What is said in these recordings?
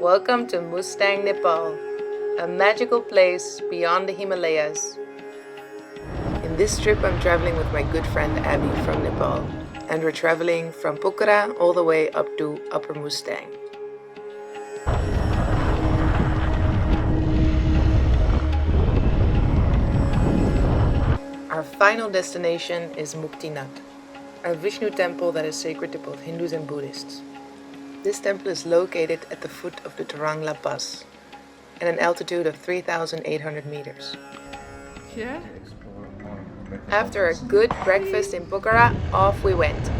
Welcome to Mustang, Nepal, a magical place beyond the Himalayas. In this trip I'm traveling with my good friend Abby from Nepal, and we're traveling from Pokhara all the way up to Upper Mustang. Our final destination is Muktinath, a Vishnu temple that is sacred to both Hindus and Buddhists. This temple is located at the foot of the Tarangla Pass at an altitude of 3,800 meters. Yeah. After a good breakfast in Pokhara, off we went.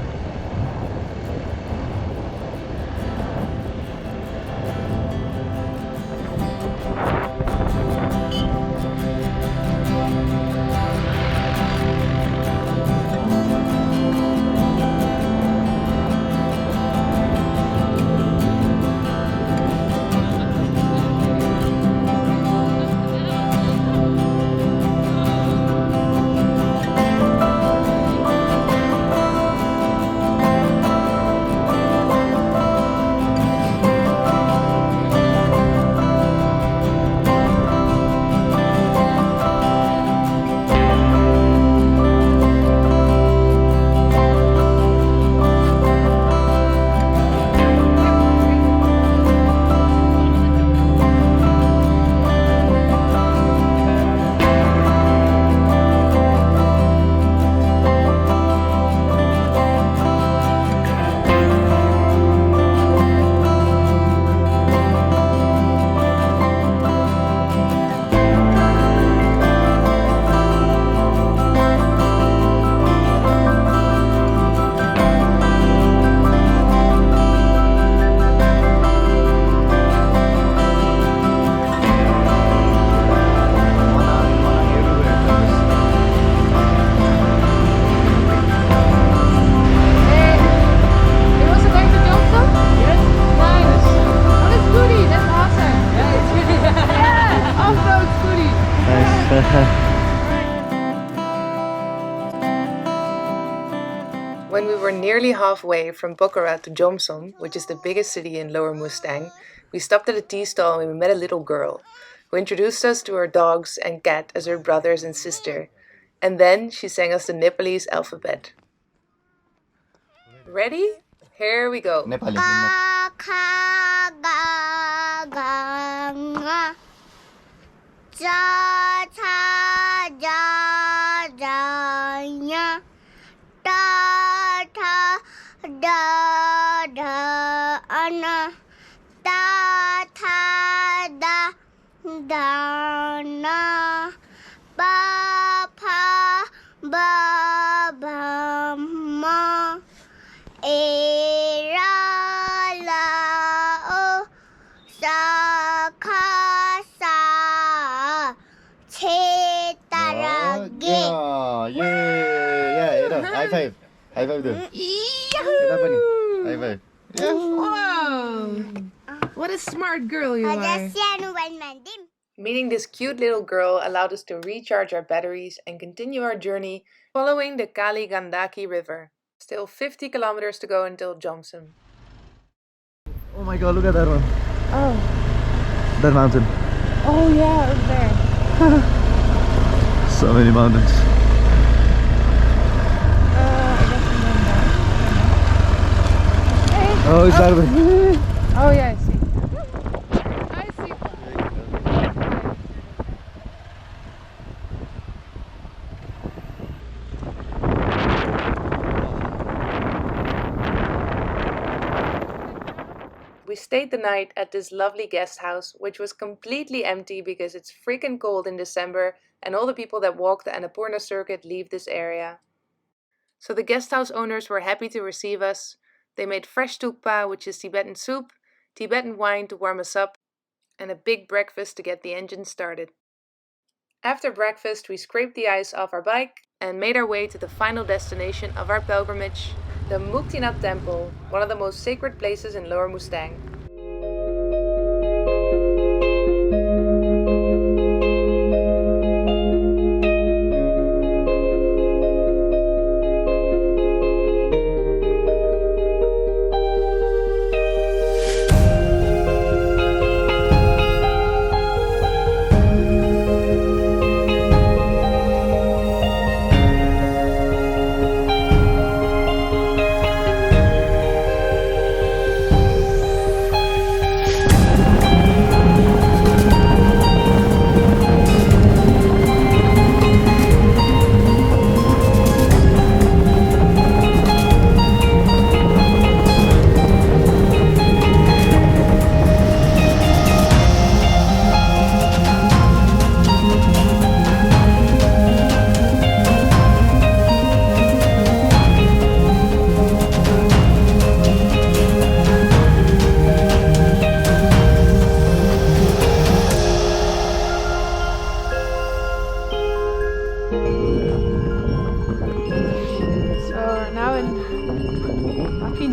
When we were nearly halfway from Pokhara to Jomsom, which is the biggest city in Lower Mustang, we stopped at a tea stall and we met a little girl who introduced us to her dogs and cat as her brothers and sister, and then she sang us the Nepalese alphabet. Ready? Here we go. Nepali. High five. High five do. High five. Whoa! What a smart girl you are. Meeting this cute little girl allowed us to recharge our batteries and continue our journey following the Kali Gandaki River. Still 50 kilometers to go until Jomsom. Oh my god, look at that one. Oh. That mountain. Oh yeah, over there. So many mountains. Oh, it's that way. Oh yeah, I see. I see. We stayed the night at this lovely guest house, which was completely empty because it's freaking cold in December and all the people that walk the Annapurna circuit leave this area. So the guest house owners were happy to receive us. They made fresh tukpa, which is Tibetan soup, Tibetan wine to warm us up, and a big breakfast to get the engine started. After breakfast, we scraped the ice off our bike and made our way to the final destination of our pilgrimage, the Muktinath temple, one of the most sacred places in Lower Mustang.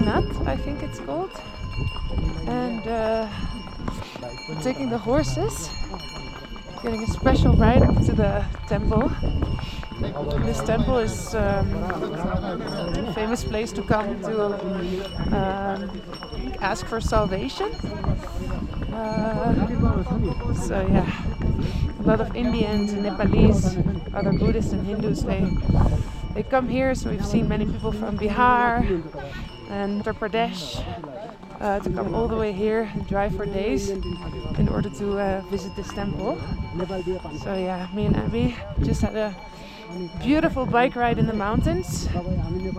Muktinath, I think it's called. And we're taking the horses, getting a special ride up to the temple. This temple is a famous place to come to ask for salvation. So yeah, a lot of Indians and Nepalese, other Buddhists and Hindus, they come here. So we've seen many people from Bihar and Uttar Pradesh to come all the way here and drive for days in order to visit this temple. So yeah, me and Abby just had a beautiful bike ride in the mountains,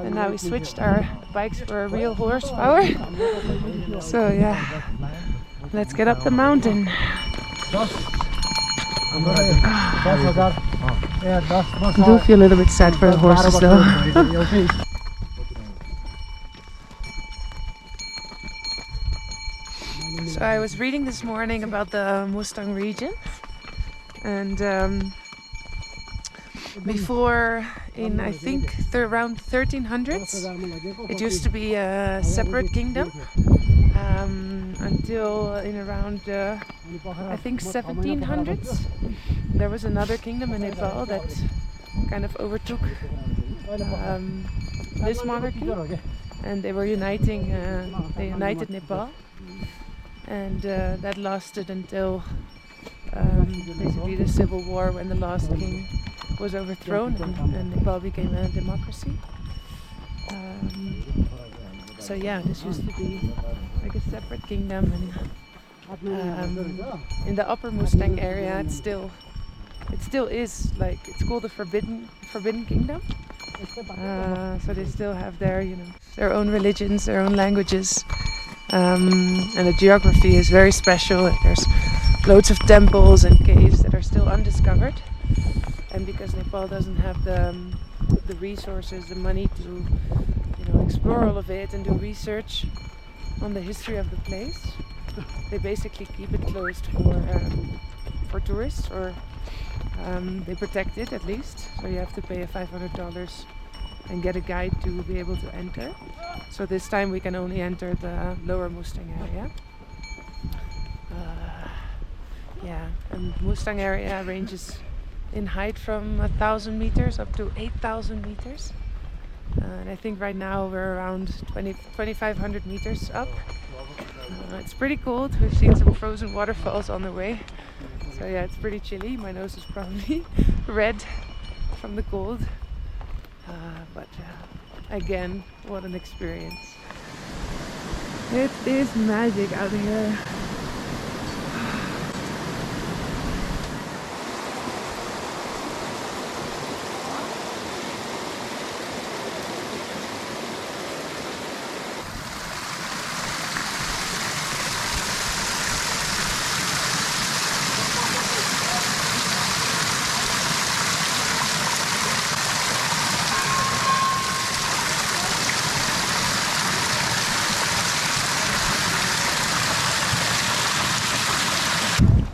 and now we switched our bikes for a real horsepower. So yeah, let's get up the mountain. I do feel a little bit sad for the horses though. So I was reading this morning about the Mustang region, and before, in I think around 1300s, it used to be a separate kingdom until in around I think 1700s there was another kingdom in Nepal that kind of overtook this monarchy, and they were uniting. They united Nepal, and that lasted until basically the civil war, when the last king was overthrown and Nepal became a democracy. So yeah, this used to be like a separate kingdom, and in the Upper Mustang area, it still is like, it's called the Forbidden Kingdom. So they still have their own religions, their own languages, and the geography is very special. There's loads of temples and caves that are still undiscovered. And because Nepal doesn't have the resources, the money to explore all of it and do research on the history of the place, they basically keep it closed for tourists, or they protect it at least. So you have to pay $500 and get a guide to be able to enter. So this time we can only enter the Lower Mustang area. Yeah, and Mustang area ranges in height from 1,000 meters up to 8,000 meters. And I think right now we're around 2,500 meters up. It's pretty cold. We've seen some frozen waterfalls on the way. So yeah, it's pretty chilly. My nose is probably red from the cold. But again, what an experience. It is magic out here.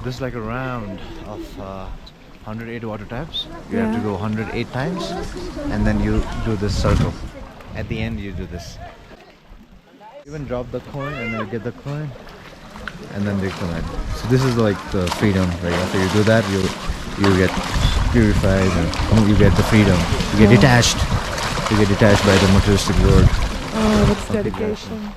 This is like a round of 108 water taps. You have to go 108 times, and then you do this circle. At the end, you do this. Even drop the coin, and then you get the coin, and then they come in. So this is like the freedom. Like after you do that, you get purified, and you get the freedom. You get detached. You get detached by the materialistic world. Oh, that's dedication.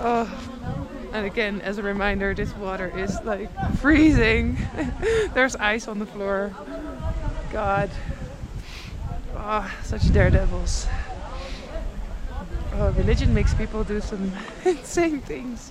Oh, and again, as a reminder, this water is like freezing. There's ice on the floor. God. Oh, such daredevils. Oh, religion makes people do some insane things.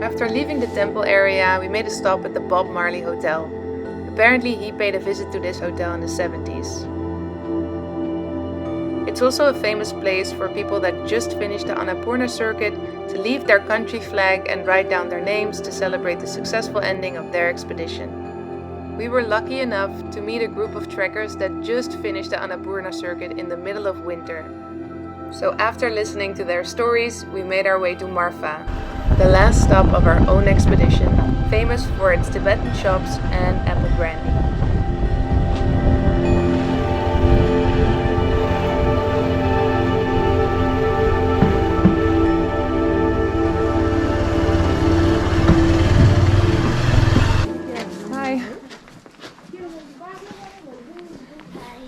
After leaving the temple area, we made a stop at the Bob Marley Hotel. Apparently he paid a visit to this hotel in the 70s. It's also a famous place for people that just finished the Annapurna circuit to leave their country flag and write down their names to celebrate the successful ending of their expedition. We were lucky enough to meet a group of trekkers that just finished the Annapurna circuit in the middle of winter. So after listening to their stories, we made our way to Marfa, the last stop of our own expedition, famous for its Tibetan shops and apple brandy. Hi.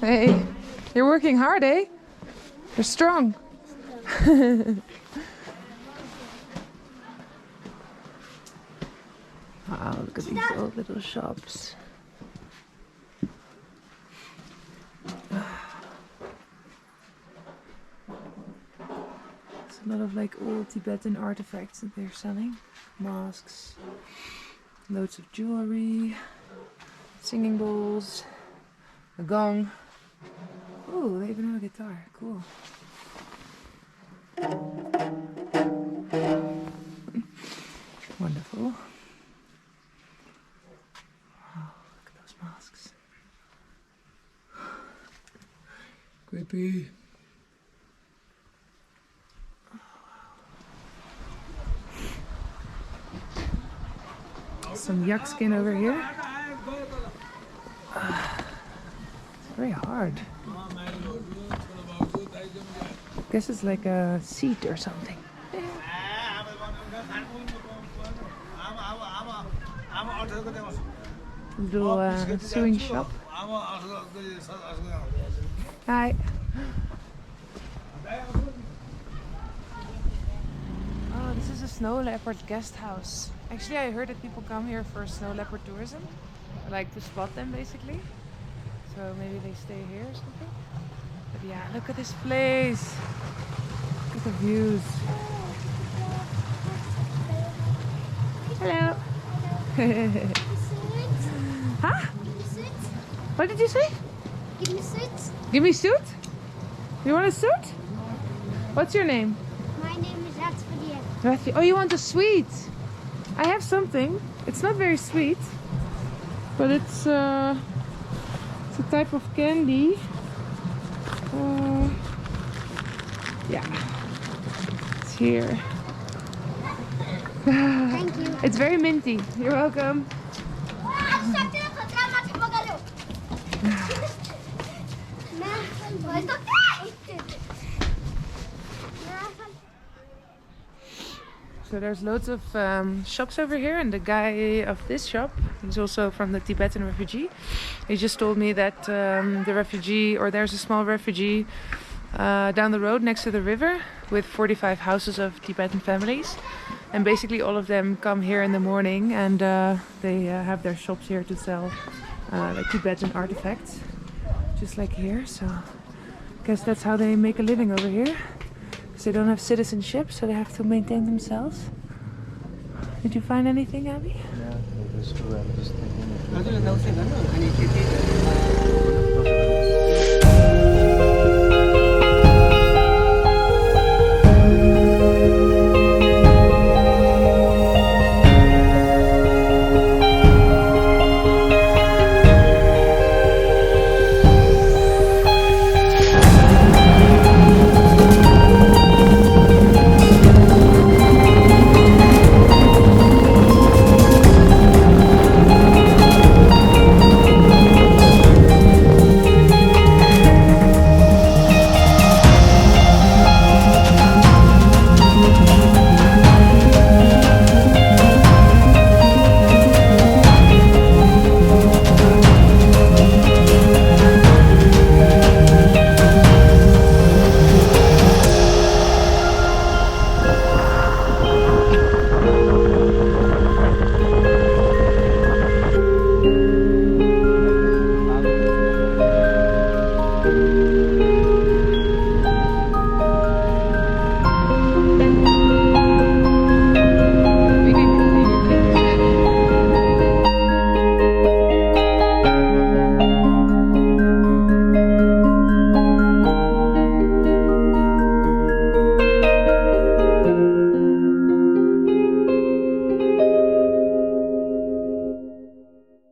Hey, you're working hard, eh? You're strong. Wow, look at these old little shops. It's a lot of like old Tibetan artifacts that they're selling. Masks, loads of jewelry, singing bowls, a gong. Oh, they even have a guitar. Cool. Wonderful. Wow, look at those masks. Creepy. Some yak skin over here. It's very hard. I guess it's like a seat or something. Little sewing shop. Hi. Oh, this is a snow leopard guest house. Actually, I heard that people come here for snow leopard tourism, like to spot them basically. So maybe they stay here or something. But yeah, look at this place. Look at the views. Hello. Huh? What did you say? Give me suits. Give me suit? You want a suit? What's your name? My name is Ratspadia. Rafi. Oh, you want a sweet? I have something. It's not very sweet, but it's a type of candy. Yeah, it's here. Thank you. It's very minty. You're welcome. So there's loads of shops over here, and the guy of this shop, he's also from the Tibetan refugee. He just told me that there's a small refugee down the road next to the river with 45 houses of Tibetan families, and basically all of them come here in the morning, and they have their shops here to sell like Tibetan artifacts, just like here. So I guess that's how they make a living over here. They don't have citizenship, so they have to maintain themselves. Did you find anything, Abby? Yeah, there's two. I'm just thinking.